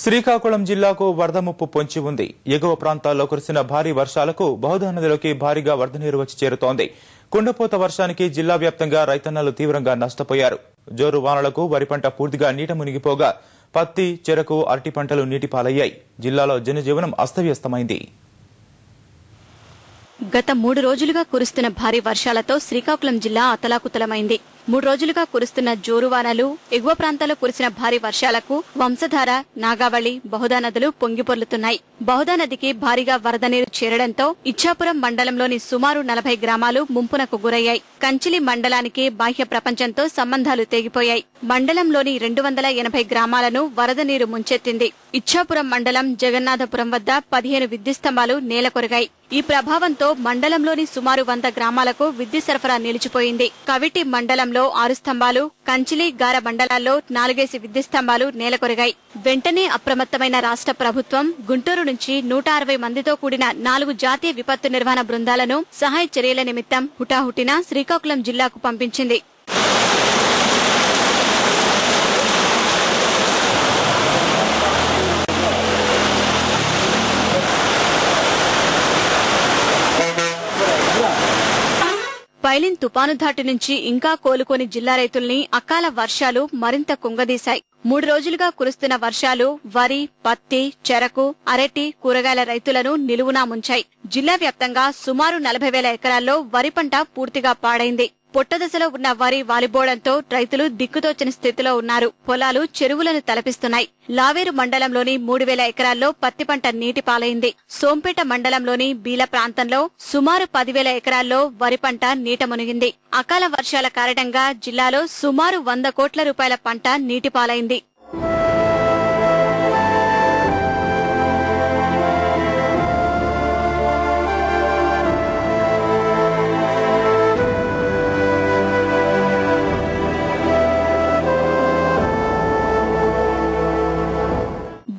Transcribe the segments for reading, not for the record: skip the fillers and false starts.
శ్రీకాకుళం జిల్లాకు వరద ముప్పు పొంచి ఉంది. ఎగువ ప్రాంతాల్లో కురిసిన భారీ వర్షాలకు బహుదా నదిలోకి భారీగా వరద నీరు వచ్చి చేరుతోంది. కుండపోత వర్షానికి జిల్లా వ్యాప్తంగా రైతన్నలు తీవ్రంగా నష్టపోయారు. జోరు వానలకు వరి పంట పూర్తిగా నీట మునిగిపోగా పత్తి, చెరకు, అరటి పంటలు నీటిపాలయ్యాయి. జిల్లాలో జనజీవనం అస్తవ్యస్తమైంది. గత 3 రోజులుగా కురుస్తున్న భారీ వర్షాలతో శ్రీకాకుళం జిల్లా అతలాకుతలమైంది. 3 రోజులుగా కురుస్తున్న జోరువానలు, ఎగువ ప్రాంతాల్లో కురిసిన భారీ వర్షాలకు వంశధార, నాగావళి, బహుదా నదులు పొంగిపొర్లుతున్నాయి. బహుదా నదికి భారీగా వరద నీరు చేరడంతో ఇచ్చాపురం మండలంలోని సుమారు 40 గ్రామాలు ముంపునకు గురయ్యాయి. కంచిలి మండలానికి బాహ్య ప్రపంచంతో సంబంధాలు తెగిపోయాయి. మండలంలోని 280 గ్రామాలను వరద నీరు ముంచెత్తింది. ఇచ్చాపురం మండలం జగన్నాథపురం వద్ద 15 విద్యుత్ స్తంభాలు నేలకొరిగాయి. ఈ ప్రభావంతో మండలంలోని సుమారు 100 గ్రామాలకు విద్యుత్ సరఫరా నిలిచిపోయింది. కవిటి మండలంలో 6 స్తంభాలు, కంచిలి, గార మండలాల్లో 4 విద్యుత్ స్తంభాలు నేలకొరిగాయి. వెంటనే అప్రమత్తమైన రాష్ట్ర ప్రభుత్వం గుంటూరు నుంచి 160 మందితో కూడిన 4 జాతీయ విపత్తు నిర్వహణ బృందాలను సహాయ చర్యల నిమిత్తం హుటాహుటిన శ్రీకాకుళం జిల్లాకు పంపించింది. పైలిన్ తుపాను ధాటి నుంచి ఇంకా కోలుకోని జిల్లా రైతుల్ని అకాల వర్షాలు మరింత కుంగదీశాయి. 3 రోజులుగా కురుస్తున్న వర్షాలు వరి, పత్తి, చెరకు, అరటి, కూరగాయల రైతులను నిలువునా ముంచాయి. జిల్లా వ్యాప్తంగా సుమారు 40,000 ఎకరాల్లో వరి పంట పూర్తిగా పాడైంది. పొట్టదశలో ఉన్న వరి వాలిపోవడంతో రైతులు దిక్కుతోచని స్థితిలో ఉన్నారు. పొలాలు చెరువులను తలపిస్తున్నాయి. లావేరు మండలంలోని 3,000 ఎకరాల్లో పత్తి పంట నీటి పాలైంది. సోంపేట మండలంలోని బీల ప్రాంతంలో సుమారు 10,000 ఎకరాల్లో వరి పంట నీట మునిగింది. అకాల వర్షాల కారణంగా జిల్లాలో సుమారు 100 కోట్ల రూపాయల పంట నీటి పాలైంది.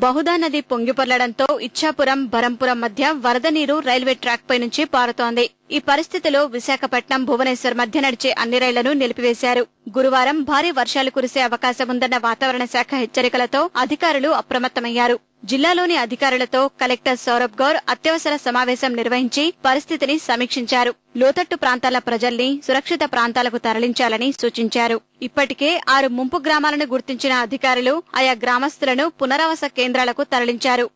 బహుదా నది పొంగిపొర్లడంతో ఇచ్చాపురం, బరంపురం మధ్య వరద నీరు రైల్వే ట్రాక్ పై నుంచి పారుతోంది. ఈ పరిస్థితిలో విశాఖపట్నం, భువనేశ్వర్ మధ్య నడిచే అన్ని రైళ్లను నిలిపివేశారు. గురువారం భారీ వర్షాలు కురిసే అవకాశముందన్న వాతావరణ శాఖ హెచ్చరికలతో అధికారులు అప్రమత్తమయ్యారు. జిల్లాలోని అధికారులతో కలెక్టర్ సౌరభ్ గౌర్ అత్యవసర సమావేశం నిర్వహించి పరిస్థితిని సమీక్షించారు. లోతట్టు ప్రాంతాల ప్రజల్ని సురక్షిత ప్రాంతాలకు తరలించాలని సూచించారు. ఇప్పటికే 6 ముంపు గ్రామాలను గుర్తించిన అధికారులు ఆయా గ్రామస్తులను పునరావాస కేంద్రాలకు తరలించారు.